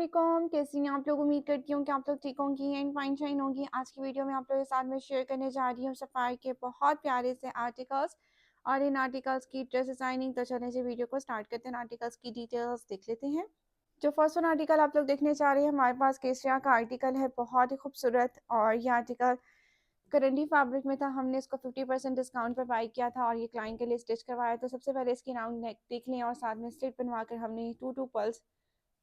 वालेकुम, कैसी हैं आप लोग। उम्मीद करती हूँ कि आप लोग ठीक होंगी एंड फाइन शाइन होंगी। आज की वीडियो में आप लोगों के साथ में शेयर करने जा रही हूँ सफाई के बहुत प्यारे से आर्टिकल्स और इन आर्टिकल्स की ड्रेस डिजाइनिंग। तो चलने से वीडियो को स्टार्ट करते हैं, आर्टिकल्स की डिटेल्स देख लेते हैं। जो फर्स्ट वन आर्टिकल आप लोग देखने जा रहे हैं, हमारे पास केसरिया का आर्टिकल है, बहुत ही खूबसूरत। और ये आर्टिकल करंडी फैब्रिक में था, हमने इसको 50% डिस्काउंट पर बाई किया था और ये क्लाइंट के लिए स्टिच करवाया। तो सबसे पहले इसकी राउंड नेक देख लें और साथ में स्लिट बनवा कर हमने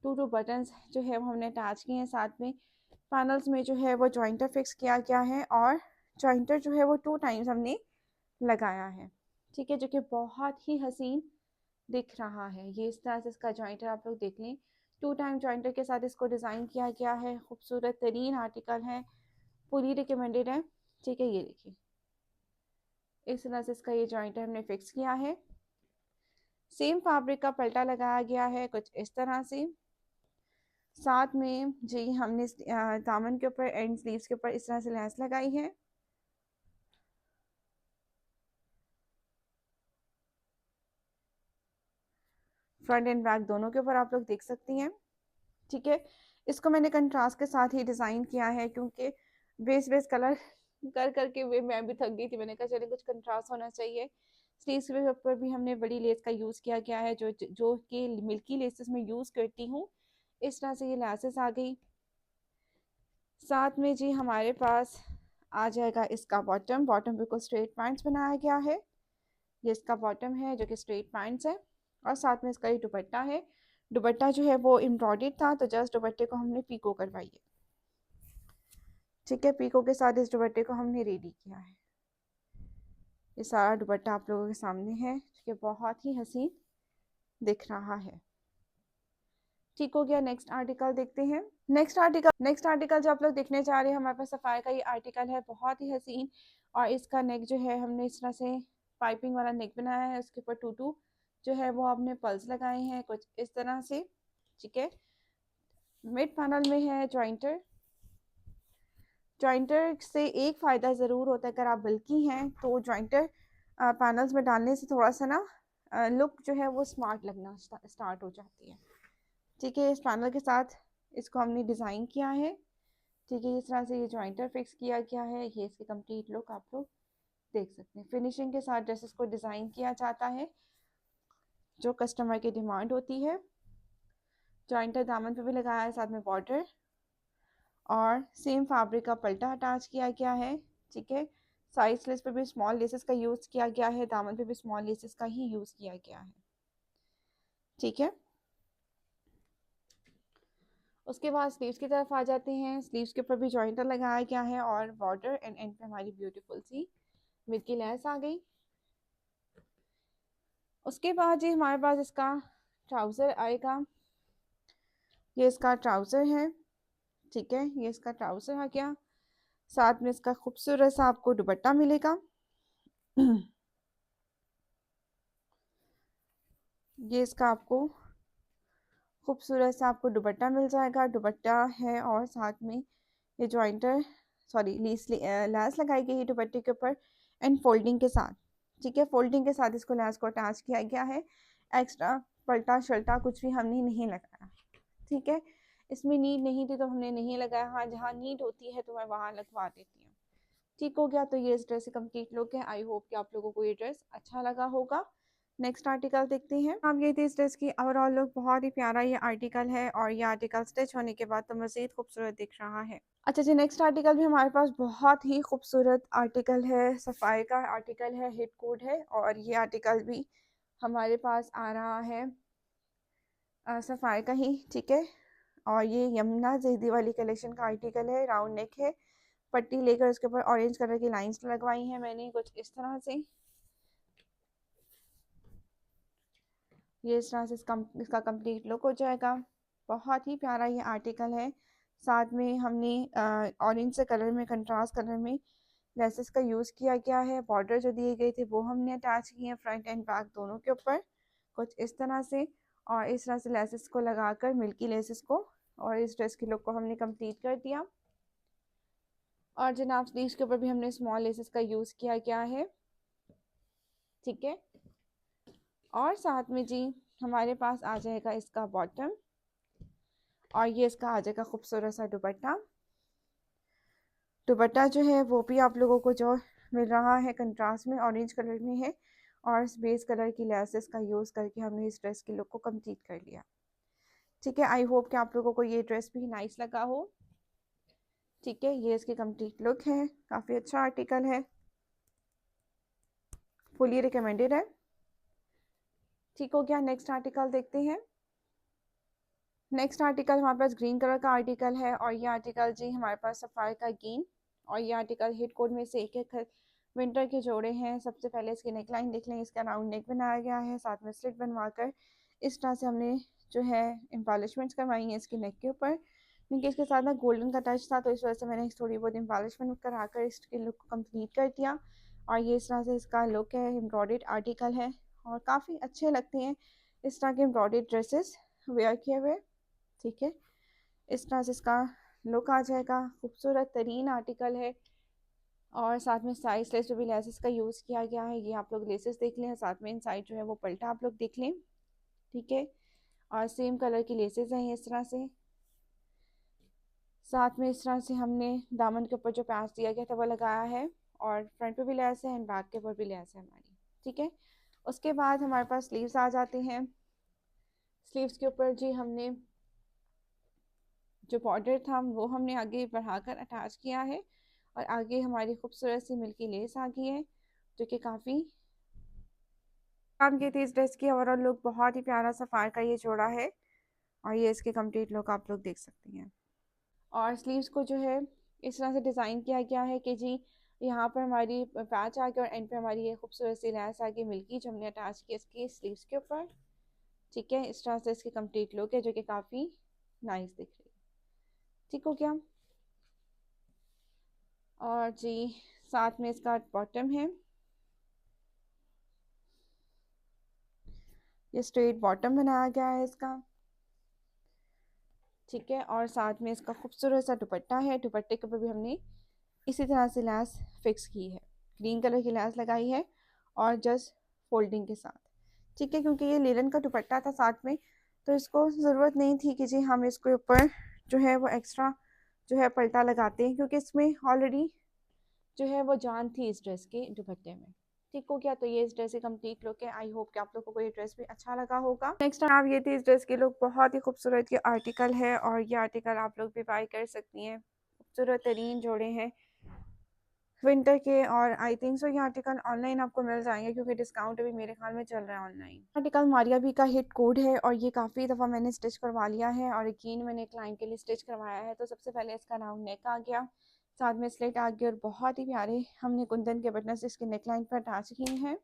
टू बटन्स जो है वो हमने अटैच किए हैं। साथ में पैनल्स में जो है वो जॉइंटर फिक्स किया गया है और जॉइंटर जो है वो 2 टाइम्स हमने लगाया है, ठीक है, जो कि बहुत ही हसीन दिख रहा है। ये इस तरह से इसका जॉइंटर आप लोग देख लें, 2 टाइम जॉइंटर के साथ इसको डिज़ाइन किया गया है। खूबसूरत तरीन आर्टिकल है, पूरी रिकमेंडेड है, ठीक है। ये देखिए इस तरह से इसका ये जॉइंटर हमने फिक्स किया है। सेम फैब्रिक का पल्टा लगाया गया है कुछ इस तरह से। साथ में जी हमने दामन के ऊपर एंड स्लीव्स के ऊपर इस तरह से लेस लगाई है। फ्रंट एंड बैक दोनों के ऊपर आप लोग देख सकती हैं, ठीक है। इसको मैंने कंट्रास्ट के साथ ही डिज़ाइन किया है क्योंकि बेस बेस कलर कर करके वे मैं भी थक गई थी। मैंने कहा चलिए कुछ कंट्रास्ट होना चाहिए। स्लीव्स के ऊपर भी हमने बड़ी लेस का यूज़ किया गया है, जो कि मिल्की लेसेस में यूज़ करती हूँ। इस तरह से ये लेसेस आ गई। साथ में जी हमारे पास आ जाएगा इसका बॉटम। बॉटम बिल्कुल स्ट्रेट पैंट्स बनाया गया है। ये इसका बॉटम है जो कि स्ट्रेट पैंट्स है और साथ में इसका ये दुपट्टा है। दुपट्टा जो है वो एम्ब्रॉयडर्ड था, तो जस्ट दुपट्टे को हमने पीको करवाई है, ठीक है। पीको के साथ इस दुपट्टे को हमने रेडी किया है। ये सारा दुपट्टा आप लोगों के सामने है, ठीक है, बहुत ही हसीन दिख रहा है। ठीक हो गया, नेक्स्ट आर्टिकल देखते हैं। नेक्स्ट आर्टिकल जो आप लोग देखने जा रहे हैं, हमारे पास सफाई का ये आर्टिकल है, बहुत ही हसीन। और इसका नेक जो है हमने इस तरह से पाइपिंग वाला नेक बनाया है। उसके ऊपर टूटू जो है वो आपने पल्स लगाए हैं कुछ इस तरह से, ठीक है। मिड पैनल में है जॉइंटर। जॉइंटर से एक फ़ायदा ज़रूर होता है, अगर आप बल्कि हैं तो जॉइंटर पैनल्स में डालने से थोड़ा सा ना लुक जो है वो स्मार्ट लगना स्टार्ट हो जाती है, ठीक है। इस पैनल के साथ इसको हमने डिज़ाइन किया है, ठीक है। इस तरह से ये जॉइंटर फिक्स किया गया है। ये इसकी कंप्लीट लुक आप लोग देख सकते हैं। फिनिशिंग के साथ ड्रेसेस को डिज़ाइन किया जाता है जो कस्टमर की डिमांड होती है। जॉइंटर दामन पे भी लगाया है, साथ में बॉर्डर और सेम फैब्रिक का पल्टा अटैच किया गया है, ठीक है। साइड स्लिट्स पे भी स्मॉल लेसेस का यूज़ किया गया है, दामन पे भी स्मॉल लेसेस का ही यूज़ किया गया है, ठीक है। उसके बाद स्लीव्स की तरफ आ जाते हैं। स्लीव्स के ऊपर भी जॉइंटर लगाया गया है और बॉर्डर एंड एंड पे हमारी ब्यूटीफुल सी मिल्की लेस आ गई। उसके बाद जी हमारे पास इसका ट्राउज़र आएगा। ये इसका ट्राउज़र है, ठीक है। ये इसका ट्राउज़र आ गया। साथ में इसका खूबसूरत सा आपको दुपट्टा मिलेगा। ये इसका आपको खूबसूरत सा आपको दुपट्टा मिल जाएगा। दुपट्टा है और साथ में ये जॉइंटर लैस लगाई गई है दुपट्टे के ऊपर एंड फोल्डिंग के साथ, ठीक है। फोल्डिंग के साथ इसको लैस को अटैच किया गया है। एक्स्ट्रा पल्टा शल्टा कुछ भी हमने नहीं लगाया, ठीक है। इसमें नीड नहीं थी तो हमने नहीं लगाया। हाँ, जहाँ नीड होती है तो मैं वहाँ लगवा देती हूँ। ठीक हो गया, तो ये इस ड्रेस की कंप्लीट लुक है। आई होप कि आप लोगों को ये ड्रेस अच्छा लगा होगा। नेक्स्ट आर्टिकल देखते हैं। अब ये थी इस ड्रेस की ओवरऑल लुक, बहुत ही प्यारा ये आर्टिकल है और ये आर्टिकल स्टिच होने के बाद तो मज़ीद खूबसूरत दिख रहा है। अच्छा जी, नेक्स्ट आर्टिकल भी हमारे पास बहुत ही खूबसूरत आर्टिकल है, सफाई का आर्टिकल है, हिट कोड है। और ये आर्टिकल भी हमारे पास आ रहा है सफाई का ही, ठीक है। और ये यमुना जहीदी वाली कलेक्शन का आर्टिकल है। राउंड नेक है, पट्टी लेकर उसके ऊपर ऑरेंज कलर की लाइंस लगवाई हैं मैंने कुछ इस तरह से। ये इस तरह से इसका कंप्लीट लुक हो जाएगा। बहुत ही प्यारा ये आर्टिकल है। साथ में हमने ऑरेंज से कलर में, कंट्रास्ट कलर में लेसेस का यूज़ किया गया है। बॉर्डर जो दिए गए थे वो हमने अटैच किए हैं फ्रंट एंड बैक दोनों के ऊपर कुछ इस तरह से। और इस तरह से लेसेस को लगाकर मिल्की लेसेस को और इस ड्रेस की लुक को हमने कंप्लीट कर दिया। और जनाब स्लीव्स के ऊपर भी हमने स्मॉल लेसेस का यूज़ किया गया है, ठीक है। और साथ में जी हमारे पास आ जाएगा इसका बॉटम और ये इसका आ जाएगा खूबसूरत सा दुपट्टा। दुपट्टा जो है वो भी आप लोगों को जो मिल रहा है कंट्रास्ट में ऑरेंज कलर में है, और बेस कलर की लेसेस का यूज़ करके हमने इस ड्रेस की लुक को कंप्लीट कर लिया। ठीक है, आई होप कि आप लोगों को ये ड्रेस भी नाइस लगा हो। ठीक है, ये इसकी कंप्लीट लुक है, काफ़ी अच्छा आर्टिकल है, फुली रिकमेंडेड है। ठीक हो गया, नेक्स्ट आर्टिकल देखते हैं। नेक्स्ट आर्टिकल हमारे पास ग्रीन कलर का आर्टिकल है, और ये आर्टिकल जी हमारे पास सफ़ायर का ग्रीन, और ये आर्टिकल हिट कोड में से एक विंटर के जोड़े हैं। सबसे पहले इसकी नेकलाइन देख लें, इसका राउंड नेक बनाया गया है, साथ में स्लिट बनवा कर इस तरह से हमने जो है एम्बॉलिशमेंट्स करवाई हैं इसके नेक के ऊपर, क्योंकि इसके साथ ना गोल्डन का टच था, तो इस वजह से मैंने थोड़ी बहुत एम्बॉलिशमेंट कराकर इसके लुक को कम्प्लीट कर दिया। और ये इस तरह से इसका लुक है, एम्ब्रॉयडर्ड आर्टिकल है, और काफ़ी अच्छे लगते हैं इस तरह के एम्ब्रॉयडर्ड ड्रेसेस वेयर किए हुए। ठीक है, इस तरह से इसका लुक आ जाएगा, खूबसूरत तरीन आर्टिकल है, और साथ में साइड स्लेस जो भी लेसेस का यूज़ किया गया है, ये आप लोग लेसेस देख लें, साथ में इनसाइड जो है वो पल्टा आप लोग देख लें। ठीक है, और सेम कलर की लेसेस हैं इस तरह से, साथ में इस तरह से हमने दामन के ऊपर जो पैच दिया गया था वो लगाया है, और फ्रंट पे भी लेस है एंड बैक के ऊपर भी लेस है हमारी। ठीक है, उसके बाद हमारे पास स्लीव्स आ जाते हैं। स्लीव्स के ऊपर जी हमने जो बॉर्डर था वो हमने आगे बढ़ाकर अटैच किया है, और आगे हमारी खूबसूरत सी मिल्की लेस आ गई है, जो कि काफ़ी काम की थी इस ड्रेस की। ओवरऑल लुक बहुत ही प्यारा सफ़ार का ये जोड़ा है, और ये इसकी कंप्लीट लुक आप लोग देख सकती हैं। और स्लीव्स को जो है इस तरह से डिज़ाइन किया गया है कि जी यहाँ पर हमारी पैच आ गया, और एंड पे हमारी ये खूबसूरत सी लेस आ गई मिल्की, जो हमने अटैच की इसकी स्लीव्स के ऊपर। ठीक है, इस तरह से इसकी कंप्लीट लुक है, जो कि काफ़ी नाइस दिख रही है। ठीक हो गया, और जी साथ में इसका बॉटम है, ये स्ट्रेट बॉटम बनाया गया है इसका। ठीक है, और साथ में इसका खूबसूरत सा दुपट्टा है, दुपट्टे के ऊपर भी हमने इसी तरह से लैस फिक्स की है, ग्रीन कलर की लैस लगाई है, और जस्ट फोल्डिंग के साथ। ठीक है, क्योंकि ये लेलन का दुपट्टा था साथ में, तो इसको ज़रूरत नहीं थी कि जी हम इसके ऊपर जो है वो एक्स्ट्रा जो है पल्टा लगाते हैं, क्योंकि इसमें ऑलरेडी जो है वो जान थी इस ड्रेस के दुपट्टे में। ठीक हो गया, तो ये इस ड्रेस की कंप्लीट लुक है। आई होप कि आप लोगों को ये ड्रेस भी अच्छा लगा होगा। नेक्स्ट आप ये थी इस ड्रेस की लुक, बहुत ही खूबसूरत ये आर्टिकल है, और ये आर्टिकल आप लोग भी बाय कर सकती हैं। खूबसूरत तरीन जोड़े हैं विंटर के, और आई थिंक सो ये आर्टिकल ऑनलाइन आपको मिल जाएंगे, क्योंकि डिस्काउंट अभी मेरे ख्याल में चल रहा है ऑनलाइन। आर्टिकल मारिया बी का हिट कोड है, और ये काफ़ी दफ़ा मैंने स्टिच करवा लिया है, और यकीन मैंने क्लाइंट के लिए स्टिच करवाया है। तो सबसे पहले इसका राउंड नेक आ गया, साथ में स्लिट आ गया, और बहुत ही प्यारे हमने कुंदन के बटन इसके नेकलाइन पर अटैच किए हैं।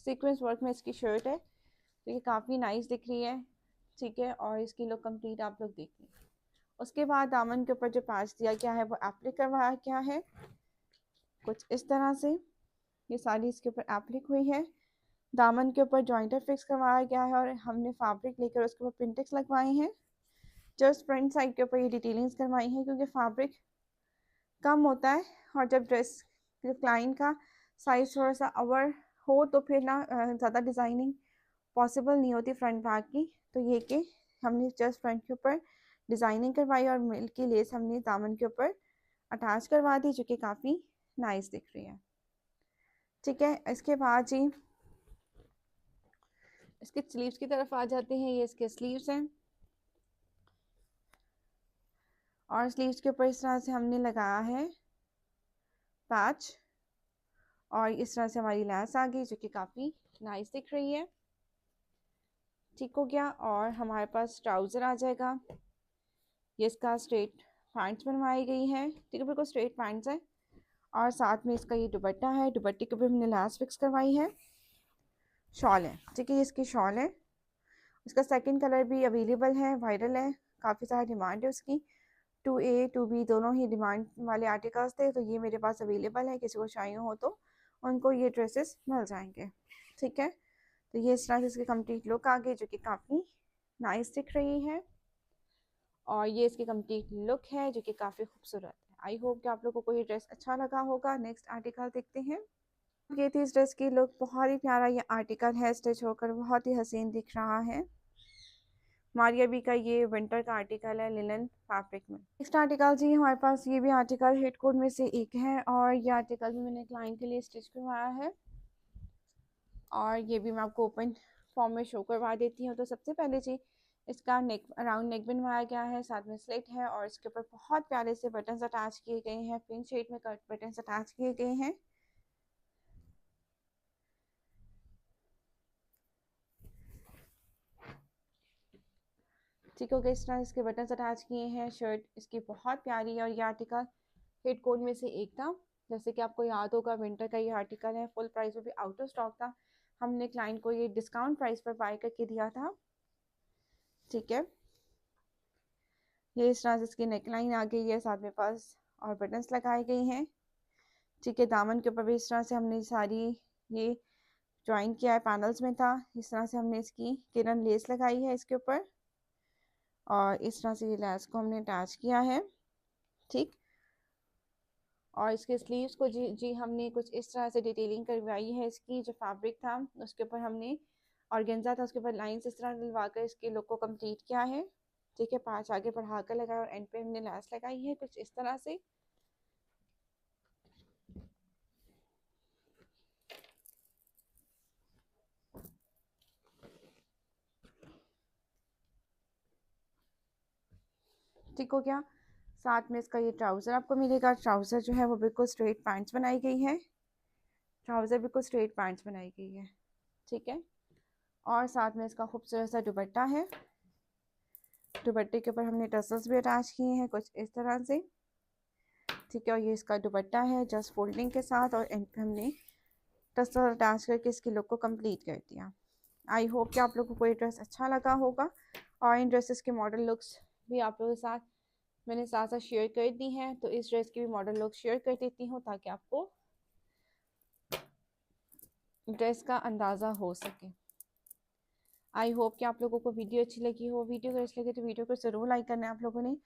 सीक्वेंस वर्क में इसकी शर्ट है, तो ये काफ़ी नाइस दिख रही है। ठीक है, और इसकी लुक कंप्लीट आप लोग देख लें। उसके बाद दामन के ऊपर जो पैच दिया गया है वो एप्लिक करवाया गया है कुछ इस तरह से, ये सारी इसके ऊपर एप्लिक हुई है। दामन के ऊपर जॉइंटर फिक्स करवाया गया है, और हमने फैब्रिक लेकर उसके ऊपर पिंटेक्स लगवाए हैं। जस्ट फ्रंट साइड के ऊपर ये डिटेलिंग्स करवाई हैं, क्योंकि फैब्रिक कम होता है, और जब ड्रेस क्लाइंट का साइज थोड़ा सा ओवर हो तो फिर ना ज़्यादा डिज़ाइनिंग पॉसिबल नहीं होती फ्रंट बैक की। तो ये कि हमने जस्ट फ्रंट के ऊपर डिज़ाइनिंग करवाई, और मिल की लेस हमने दामन के ऊपर अटैच करवा दी, जो कि काफ़ी नाइस दिख रही है। ठीक है, इसके बाद जी इसके स्लीव्स की तरफ आ जाते हैं। ये इसके स्लीव्स हैं, और स्लीव्स के ऊपर इस तरह से हमने लगाया है पैच, और इस तरह से हमारी लैस आ गई, जो कि काफ़ी नाइस दिख रही है। ठीक हो गया, और हमारे पास ट्राउज़र आ जाएगा। ये इसका स्ट्रेट पैंट्स बनवाई गई है, ठीक है, बिल्कुल स्ट्रेट पैंट्स है, और साथ में इसका ये दुपट्टा है, दुपट्टे के ऊपर हमने लैस फिक्स करवाई है। शॉल है, ठीक है, ये इसकी शॉल है। इसका सेकंड कलर भी अवेलेबल है, वायरल है, काफ़ी सारा डिमांड है उसकी। 2A 2B दोनों ही डिमांड वाले आर्टिकल्स थे, तो ये मेरे पास अवेलेबल है, किसी को चाहिए हो तो उनको ये ड्रेसेस मिल जाएंगे। ठीक है, तो ये इस तरह से इसकी कंप्लीट लुक आ गई, जो कि काफ़ी नाइस दिख रही है, और ये इसकी कंप्लीट लुक है, जो कि काफ़ी खूबसूरत है। आई होप कि आप लोगों को ये ड्रेस अच्छा लगा होगा। नेक्स्ट आर्टिकल देखते हैं। ये थी इस ड्रेस की लुक, बहुत ही प्यारा ये आर्टिकल है, स्टिच होकर बहुत ही हसीन दिख रहा है। मारिया बी का ये विंटर का आर्टिकल है लिनन फैब्रिक में। नेक्स्ट आर्टिकल जी हमारे पास ये भी आर्टिकल हिट कोड में से एक है और ये आर्टिकल भी मैंने क्लाइंट के लिए स्टिच करवाया है और ये भी मैं आपको ओपन फॉर्म में शो करवा देती हूँ। तो सबसे पहले जी इसका नेक अराउंड नेक बनवाया गया है, साथ में स्लिट है और इसके ऊपर बहुत प्यारे से बटन्स अटैच किए गए हैं, पिंक शेड में कट बटन्स अटैच किए गए हैं। ठीक हो गया, इस तरह इसके बटन्स अटैच किए हैं। शर्ट इसकी बहुत प्यारी है और ये आर्टिकल हिट कोड में से एक था। जैसे कि आपको याद होगा विंटर का ये आर्टिकल है, फुल प्राइस में भी आउट ऑफ स्टॉक था, हमने क्लाइंट को ये डिस्काउंट प्राइस पर बाय करके दिया था। ठीक है, ये इस तरह से इसकी नेकलाइन आ गई है, साथ में पास और बटन्स लगाए गए हैं। ठीक है, दामन के ऊपर भी इस तरह से हमने सारी ये ज्वाइन किया है, पैनल्स में था। इस तरह से हमने इसकी किरण लेस लगाई है इसके ऊपर और इस तरह से ये लेस को हमने अटैच किया है। ठीक, और इसके स्लीव्स को जी हमने कुछ इस तरह से डिटेलिंग करवाई है। इसकी जो फैब्रिक था उसके ऊपर हमने ऑर्गेन्जा था, उसके ऊपर लाइंस इस तरह डलवा कर इसके लुक को कंप्लीट किया है। ठीक है, 5 आगे बढ़ा कर लगाया और एंड पे हमने लेस लगाई है कुछ इस तरह से। ठीक हो गया, साथ में इसका ये ट्राउज़र आपको मिलेगा। ट्राउज़र जो है वो बिल्कुल स्ट्रेट पैंट्स बनाई गई है, ट्राउज़र बिल्कुल स्ट्रेट पैंट्स बनाई गई है। ठीक है, और साथ में इसका खूबसूरत सा दुपट्टा है। दुपट्टे के ऊपर हमने टसल्स भी अटैच किए हैं कुछ इस तरह से। ठीक है, और ये इसका दुपट्टा है जस्ट फोल्डिंग के साथ और एंड पे हमने टसल अटैच करके इसकी लुक को कंप्लीट कर दिया। आई होप कि आप लोगों को ये ड्रेस अच्छा लगा होगा और इन ड्रेसेस के मॉडल लुक्स भी आप लोगों के साथ मैंने साथ साथ शेयर कर दी हैं। तो इस ड्रेस की भी मॉडल लुक शेयर कर देती हूँ ताकि आपको ड्रेस का अंदाज़ा हो सके। आई होप कि आप लोगों को वीडियो अच्छी लगी हो। वीडियो अगर अच्छी लगे तो वीडियो को ज़रूर लाइक करना है आप लोगों ने।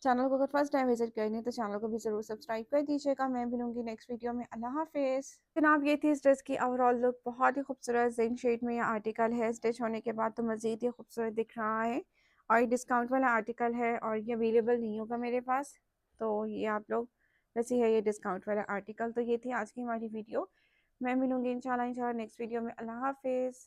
चैनल को अगर फर्स्ट टाइम विजिट करनी है तो चैनल को भी ज़रूर सब्सक्राइब कर दीजिएगा। मैं मिलूंगी नेक्स्ट वीडियो में। अल्लाह हाफिज़। जनाब, ये थी इस ड्रेस की ओवरऑल लुक। बहुत ही खूबसूरत जिंक शेड में ये आर्टिकल है, स्टिच होने के बाद तो मज़ीद ही खूबसूरत दिख रहा है और ये डिस्काउंट वाला आर्टिकल है और ये अवेलेबल नहीं होगा मेरे पास, तो ये आप लोग वैसे है ये डिस्काउंट वाला आर्टिकल। तो ये थी आज की हमारी वीडियो। मैं मिलूंगी इंशाल्लाह नेक्स्ट वीडियो में। अल्लाह हाफिज़।